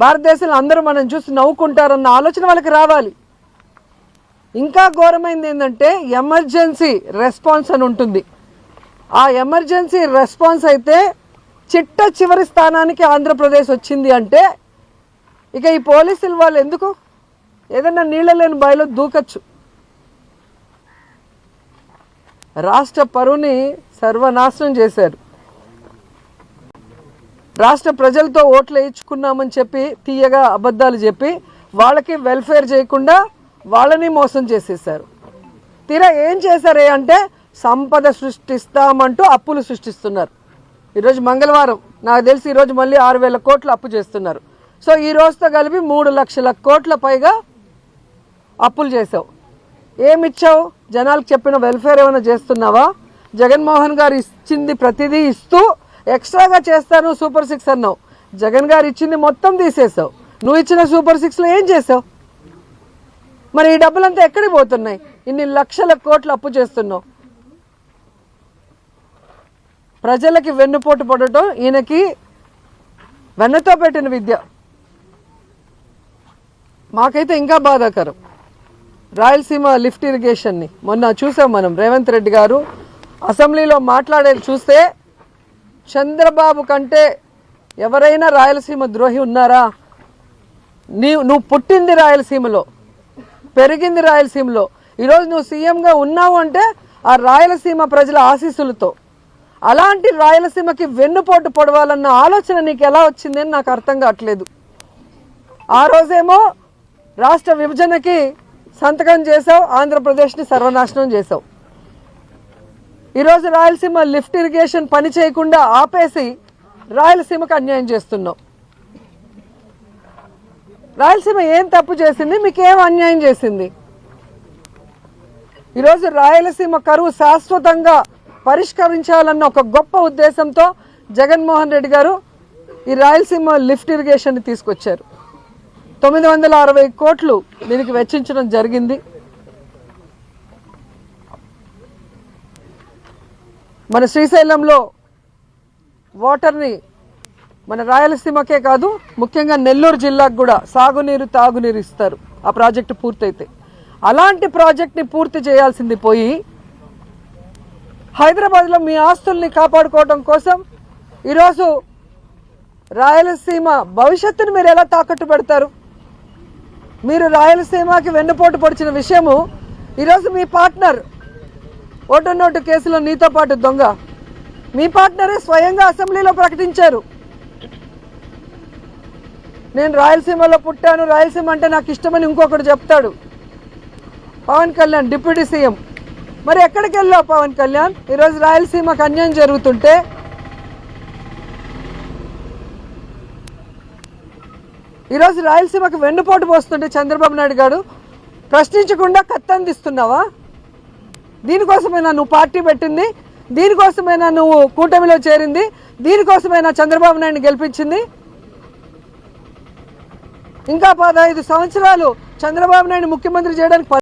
భారతదేశంలో అందరూ మనం చూసి నవ్వుకుంటారన్న ఆలోచన వాళ్ళకి రావాలి. ఇంకా ఘోరమైంది ఏంటంటే ఎమర్జెన్సీ రెస్పాన్స్ అని ఉంటుంది. ఆ ఎమర్జెన్సీ రెస్పాన్స్ అయితే చిట్ట చివరి స్థానానికి ఆంధ్రప్రదేశ్ వచ్చింది అంటే ఇక ఈ పోలీసులు వాళ్ళు ఎందుకు ఏదైనా నీళ్ళ లేని బావిలో దూకచ్చు. రాష్ట్ర పరువుని సర్వనాశనం చేశారు. రాష్ట్ర ప్రజలతో ఓట్లు వేయించుకున్నామని చెప్పి తీయగా అబద్ధాలు చెప్పి వాళ్ళకి వెల్ఫేర్ చేయకుండా వాళ్ళని మోసం చేసేసారు. తీరా ఏం చేశారే అంటే సంపద సృష్టిస్తామంటూ అప్పులు సృష్టిస్తున్నారు. ఈరోజు మంగళవారం నాకు తెలిసి ఈరోజు మళ్ళీ 6,000 కోట్లు అప్పు చేస్తున్నారు. సో ఈ రోజుతో కలిపి 3 లక్షల కోట్ల పైగా అప్పులు చేసావు. ఏమిచ్చావు? జనాలకు చెప్పిన వెల్ఫేర్ ఏమైనా చేస్తున్నావా? జగన్మోహన్ గారు ఇచ్చింది ప్రతిదీ ఇస్తూ ఎక్స్ట్రాగా చేస్తాను సూపర్ 6 అన్నావు. జగన్ గారు ఇచ్చింది మొత్తం తీసేసావు. నువ్వు ఇచ్చిన సూపర్ 6లో ఏం చేసావు? మరి ఈ డబ్బులంతా ఎక్కడికి పోతున్నాయి? ఇన్ని లక్షల కోట్లు అప్పు చేస్తున్నావు. ప్రజలకి వెన్నుపోటు పడటం ఈయనకి వెన్నతో పెట్టిన విద్య. మాకైతే ఇంకా బాధాకరం. రాయలసీమ లిఫ్ట్ ఇరిగేషన్ని మొన్న చూసాం మనం. రేవంత్ రెడ్డి గారు అసెంబ్లీలో మాట్లాడేది చూస్తే చంద్రబాబు కంటే ఎవరైనా రాయలసీమ ద్రోహి ఉన్నారా? నువ్వు పుట్టింది రాయలసీమలో, పెరిగింది రాయలసీమలో. ఈరోజు నువ్వు సీఎంగా ఉన్నావు అంటే ఆ రాయలసీమ ప్రజల ఆశీస్సులతో. అలాంటి రాయలసీమకి వెన్నుపోటు పొడవాలన్న ఆలోచన నీకు ఎలా వచ్చిందని నాకు అర్థం కావట్లేదు. ఆ రోజేమో రాష్ట్ర విభజనకి సంతకం చేసావు, ఆంధ్రప్రదేశ్ని సర్వనాశనం చేసావు. ఈరోజు రాయలసీమ లిఫ్ట్ ఇరిగేషన్ పని చేయకుండా ఆపేసి రాయలసీమకు అన్యాయం చేస్తున్నావు. రాయలసీమ ఏం తప్పు చేసింది? మీకేం అన్యాయం చేసింది? ఈరోజు రాయలసీమ కరువు శాశ్వతంగా పరిష్కరించాలన్న ఒక గొప్ప ఉద్దేశంతో జగన్మోహన్ రెడ్డి గారు ఈ రాయలసీమ లిఫ్ట్ ఇరిగేషన్ని తీసుకొచ్చారు. 960 కోట్లు దీనికి వెచ్చించడం జరిగింది. మన శ్రీశైలంలో వాటర్ని మన రాయలసీమకే కాదు ముఖ్యంగా నెల్లూరు జిల్లాకు కూడా సాగునీరు తాగునీరు ఇస్తారు ఆ ప్రాజెక్టు పూర్తయితే. అలాంటి ప్రాజెక్ట్ని పూర్తి చేయాల్సింది పోయి హైదరాబాద్లో మీ ఆస్తుల్ని కాపాడుకోవడం కోసం ఈరోజు రాయలసీమ భవిష్యత్తును మీరు ఎలా తాకట్టు పెడతారు? మీరు రాయలసీమకి వెన్నుపోటు పొడిచిన విషయము ఈరోజు మీ పార్ట్నర్ ఓటు నోటు కేసులో నీతో పాటు దొంగ మీ పార్ట్నరే స్వయంగా అసెంబ్లీలో ప్రకటించారు. నేను రాయలసీమలో పుట్టాను, రాయలసీమ అంటే నాకు ఇష్టమని ఇంకొకటి చెప్తాడు. Pawan Kalyan deputy CM. మరి ఎక్కడికి వెళ్ళావు పవన్ కళ్యాణ్? ఈరోజు రాయలసీమకు అన్యాయం జరుగుతుంటే ఈరోజు రాయలసీమకు వెన్నుపోటు పోస్తుంటే చంద్రబాబు నాయుడు గారు ప్రశ్నించకుండా కత్తందిస్తున్నావా? దీనికోసమైనా నువ్వు పార్టీ పెట్టింది? దీనికోసమైనా నువ్వు కూటమిలో చేరింది? దీనికోసమైనా చంద్రబాబు నాయుడిని గెలిపించింది? ఇంకా 15 సంవత్సరాలు చంద్రబాబు నాయుడు ముఖ్యమంత్రి చేయడానికి